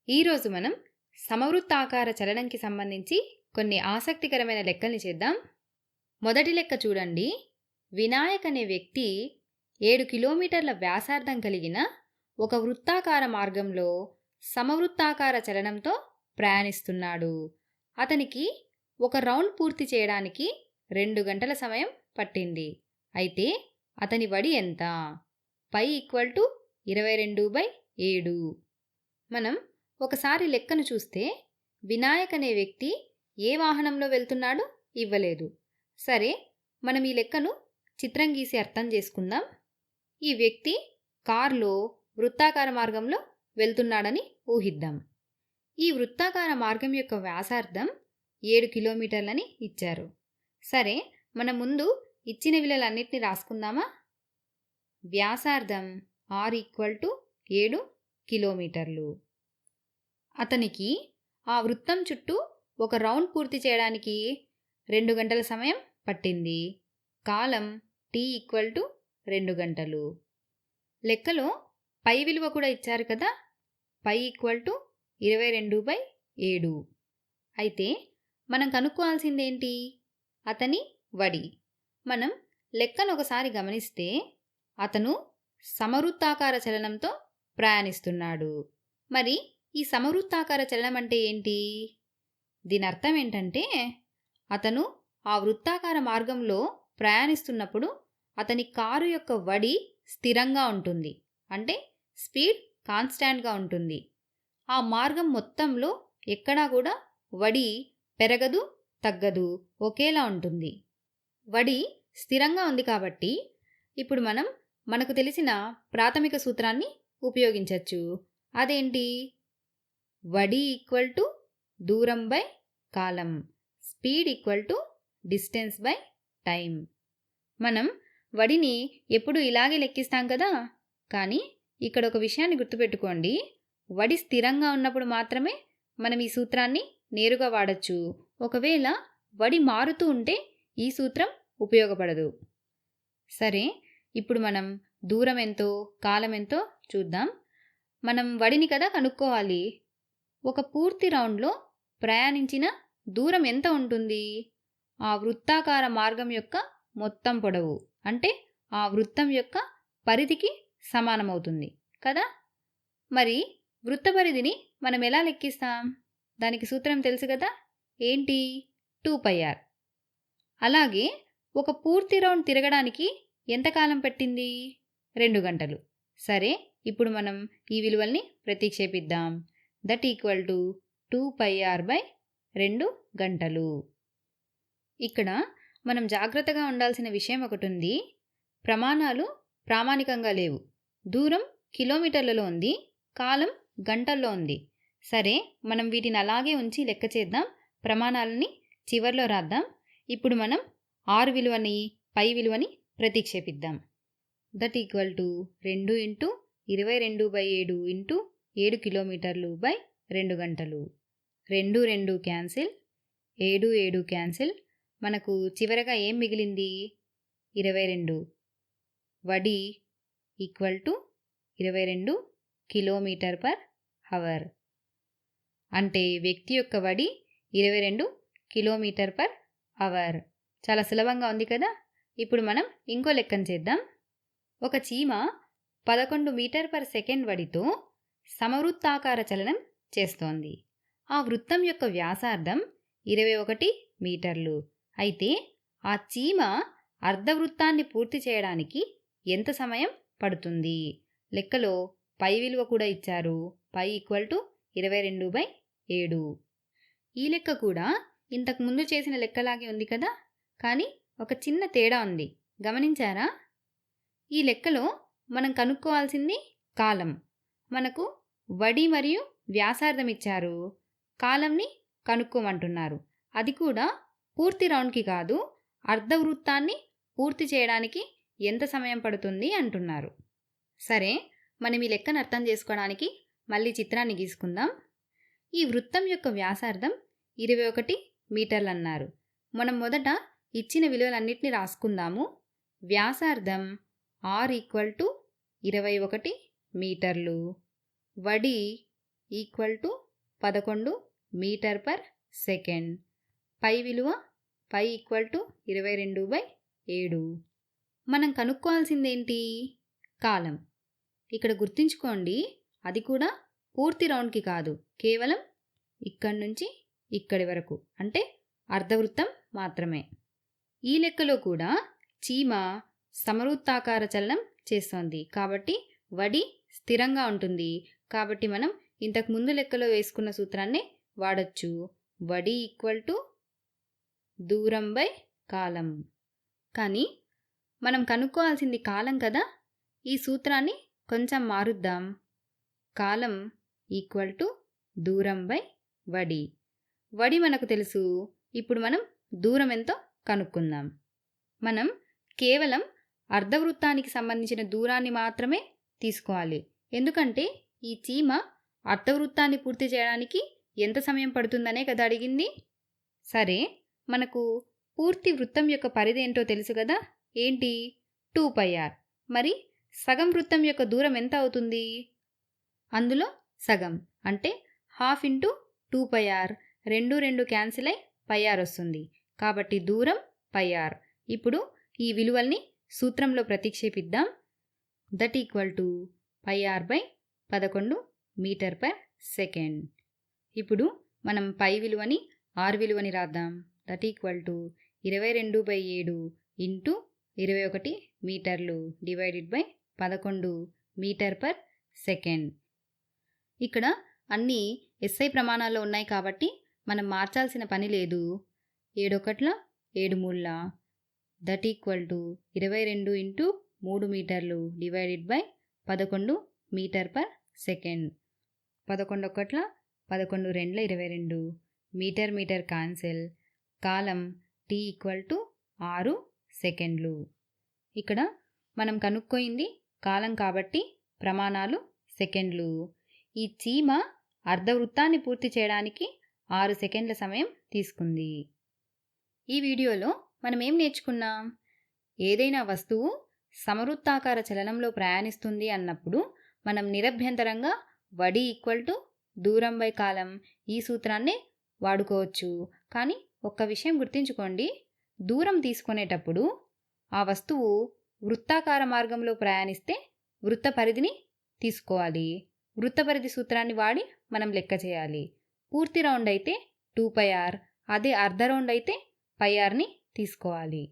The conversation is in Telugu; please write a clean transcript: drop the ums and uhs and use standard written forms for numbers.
ఈరోజు మనం సమవృత్తాకార చలనంకి సంబంధించి కొన్ని ఆసక్తికరమైన లెక్కల్ని చేద్దాం. మొదటి లెక్క చూడండి. వినాయక్ అనే వ్యక్తి 7 కిలోమీటర్ల వ్యాసార్థం కలిగిన ఒక వృత్తాకార మార్గంలో సమవృత్తాకార చలనంతో ప్రయాణిస్తున్నాడు. అతనికి ఒక రౌండ్ పూర్తి చేయడానికి 2 గంటల సమయం పట్టింది. అయితే అతని వడి ఎంత? పై ఈక్వల్ టు 22/7. మనం ఒకసారి లెక్కను చూస్తే వినాయక్ అనే వ్యక్తి ఏ వాహనంలో వెళ్తున్నాడో ఇవ్వలేదు. సరే, మనం ఈ లెక్కను చిత్రం గీసి అర్థం చేసుకుందాం. ఈ వ్యక్తి కారులో వృత్తాకార మార్గంలో వెళ్తున్నాడని ఊహిద్దాం. ఈ వృత్తాకార మార్గం యొక్క వ్యాసార్థం 7 కిలోమీటర్లని ఇచ్చారు. సరే, మనం ముందు ఇచ్చిన విలువలన్నిటిని రాసుకుందామా? వ్యాసార్థం r ఈక్వల్ టు 7 కిలోమీటర్లు. అతనికి ఆ వృత్తం చుట్టూ ఒక రౌండ్ పూర్తి చేయడానికి 2 గంటల సమయం పట్టింది. కాలం t ఈక్వల్ టు 2 గంటలు. లెక్కలో పై విలువ కూడా ఇచ్చారు కదా, పై ఈక్వల్ టు 22/7. అయితే మనం కనుక్కోవాల్సిందేంటి? అతని వడి. మనం లెక్కను ఒకసారి గమనిస్తే అతను సమవృత్తాకార చలనంతో ప్రయాణిస్తున్నాడు. మరి ఈ సమవృత్తాకార చలనం అంటే ఏంటి? దీని అర్థం ఏంటంటే అతను ఆ వృత్తాకార మార్గంలో ప్రయాణిస్తున్నప్పుడు అతని కారు యొక్క వడి స్థిరంగా ఉంటుంది. అంటే స్పీడ్ కాన్స్టాంట్గా ఉంటుంది. ఆ మార్గం మొత్తంలో ఎక్కడా కూడా వడి పెరగదు, తగ్గదు, ఒకేలా ఉంటుంది. వడి స్థిరంగా ఉంది కాబట్టి ఇప్పుడు మనకు తెలిసిన ప్రాథమిక సూత్రాన్ని ఉపయోగించవచ్చు. అదేంటి? వడి ఈక్వల్ టు దూరం by column, speed equal to distance by time. మనం వడిని ఎప్పుడు ఇలాగే లెక్కిస్తాం కదా, కానీ ఇక్కడ ఒక విషయాన్ని గుర్తుపెట్టుకోండి. వడి స్థిరంగా ఉన్నప్పుడు మాత్రమే మనం ఈ సూత్రాన్ని నేరుగా వాడచ్చు. ఒకవేళ వడి మారుతూ ఉంటే ఈ సూత్రం ఉపయోగపడదు. సరే, ఇప్పుడు మనం దూరం ఎంతో కాలం ఎంతో చూద్దాం. మనం వడిని కదా కనుక్కోవాలి. ఒక పూర్తి రౌండ్లో ప్రయాణించిన దూరం ఎంత ఉంటుంది? ఆ వృత్తాకార మార్గం యొక్క మొత్తం పొడవు, అంటే ఆ వృత్తం యొక్క పరిధికి సమానమవుతుంది కదా. మరి వృత్త పరిధిని మనం ఎలా లెక్కిస్తాం? దానికి సూత్రం తెలుసు కదా, ఏంటి? 2πr. అలాగే ఒక పూర్తి రౌండ్ తిరగడానికి ఎంతకాలం పట్టింది? 2 గంటలు. సరే, ఇప్పుడు మనం ఈ విలువల్ని ప్రతిక్షేపిద్దాం. దట్ ఈక్వల్ టు 2πr/2 గంటలు. ఇక్కడ మనం జాగ్రత్తగా ఉండాల్సిన విషయం ఒకటి ఉంది. ప్రమాణాలు ప్రామాణికంగా లేవు. దూరం కిలోమీటర్లలో ఉంది, కాలం గంటల్లో ఉంది. సరే, మనం వీటిని అలాగే ఉంచి లెక్క చేద్దాం. ప్రమాణాలని చివర్లో రాద్దాం. ఇప్పుడు మనం r విలువని పై విలువని ప్రతిక్షేపిద్దాం. దట్ ఈక్వల్ టు 2 × 22/7 × 7 కిలోమీటర్లు బై 2 గంటలు. 2 2 క్యాన్సిల్, 7 7 క్యాన్సిల్. మనకు చివరగా ఏం మిగిలింది? 22. వడి ఈక్వల్ టు 22 km/h. అంటే వ్యక్తి యొక్క వడి 22 km/h. చాలా సులభంగా ఉంది కదా. ఇప్పుడు మనం ఇంకో లెక్కను చేద్దాం. ఒక చీమ 11 మీటర్/సెకండ్ వడితో సమవృత్తాకార చలనం చేస్తోంది. ఆ వృత్తం యొక్క వ్యాసార్థం 21 మీటర్లు. అయితే ఆ చీమ అర్ధవృత్తాన్ని పూర్తి చేయడానికి ఎంత సమయం పడుతుంది? లెక్కలో పై విలువ కూడా ఇచ్చారు. పై ఈక్వల్ టు 22/7. ఈ లెక్క కూడా ఇంతకు ముందు చేసిన లెక్కలాగే ఉంది కదా, కానీ ఒక చిన్న తేడా ఉంది. గమనించారా? ఈ లెక్కలో మనం కనుక్కోవాల్సింది కాలం. మనకు వడి మరియు వ్యాసార్థం ఇచ్చారు, కాలంని కనుక్కోమంటున్నారు. అది కూడా పూర్తి రౌండ్కి కాదు, అర్ధవృత్తాన్ని పూర్తి చేయడానికి ఎంత సమయం పడుతుంది అంటున్నారు. సరే, మనం ఈ లెక్కను అర్థం చేసుకోవడానికి మళ్ళీ చిత్రాన్ని గీసుకుందాం. ఈ వృత్తం యొక్క వ్యాసార్థం 21 మీటర్లు అన్నారు. మనం మొదట ఇచ్చిన విలువలన్నిటిని రాసుకుందాము. వ్యాసార్థం r ఈక్వల్ టు 21 మీటర్లు. వడి equal to 11 metre per second. Pi విలువ పై ఈక్వల్ టు 22/7. మనం కనుక్కోవాల్సిందేంటి? కాలం. ఇక్కడ గుర్తుంచుకోండి, అది కూడా పూర్తి రౌండ్కి కాదు, కేవలం ఇక్కడి నుంచి ఇక్కడి వరకు, అంటే అర్ధవృత్తం మాత్రమే. ఈ లెక్కలో కూడా చీమ సమవృత్తాకార చలనం చేస్తోంది కాబట్టి వడి స్థిరంగా ఉంటుంది. కాబట్టి మనం ఇంతకు ముందు లెక్కలో వేసుకున్న సూత్రాన్ని వాడచ్చు. వడి ఈక్వల్ టు దూరం బై కాలం. కానీ మనం కనుక్కోవాల్సింది కాలం కదా, ఈ సూత్రాన్ని కొంచెం మారుద్దాం. కాలం ఈక్వల్ టు దూరం బై వడి. వడి మనకు తెలుసు, ఇప్పుడు మనం దూరం ఎంతో కనుక్కుందాం. మనం కేవలం అర్ధవృత్తానికి సంబంధించిన దూరాన్ని మాత్రమే తీసుకోవాలి. ఎందుకంటే ఈ చీమ అర్ధవృత్తాన్ని పూర్తి చేయడానికి ఎంత సమయం పడుతుందనే కదా అడిగింది. సరే, మనకు పూర్తి వృత్తం యొక్క పరిధి ఏంటో తెలుసు కదా, ఏంటి? 2πr. మరి సగం వృత్తం యొక్క దూరం ఎంత అవుతుంది? అందులో సగం అంటే 1/2 × 2πr. 2 క్యాన్సిల్ అయి πr వస్తుంది. కాబట్టి దూరం πr. ఇప్పుడు ఈ విలువల్ని సూత్రంలో ప్రతిక్షేపిద్దాం. That equal to πr/11 meter per second. ఇప్పుడు మనం పై విలువని r విలువని రాద్దాం. దట్ ఈక్వల్ టు 22/7 ఇంటూ 21 మీటర్లు divided by 11 metre per second. ఇక్కడ అన్నీ SI ప్రమాణాల్లో ఉన్నాయి కాబట్టి మనం మార్చాల్సిన పని లేదు. 7 1 7 3 దట్ ఈక్వల్ టు 22 ఇంటూ 3 మీటర్లు divided by 11 metre per second. 11 1 11 2 22 metre metre cancel. కాలం t ఈక్వల్ టు 6 సెకండ్లు. ఇక్కడ మనం కనుక్కోయింది కాలం కాబట్టి ప్రమాణాలు సెకండ్లు. ఈ చీమ అర్ధవృత్తాన్ని పూర్తి చేయడానికి 6 సెకండ్ల సమయం తీసుకుంది. ఈ వీడియోలో మనం ఏం నేర్చుకున్నాం? ఏదైనా వస్తువు సమవృత్తాకార చలనంలో ప్రయాణిస్తుంది అన్నప్పుడు మనం నిరభ్యంతరంగా వడి ఈక్వల్ టు దూరం బై కాలం ఈ సూత్రాన్ని వాడుకోవచ్చు. కానీ ఒక్క విషయం గుర్తుంచుకోండి, దూరం తీసుకునేటప్పుడు ఆ వస్తువు వృత్తాకార మార్గంలో ప్రయాణిస్తే వృత్త పరిధిని తీసుకోవాలి. వృత్త పరిధి సూత్రాన్ని వాడి మనం లెక్క చేయాలి. పూర్తి రౌండ్ అయితే 2πr, అదే అర్ధ రౌండ్ అయితే πrని తీసుకోవాలి.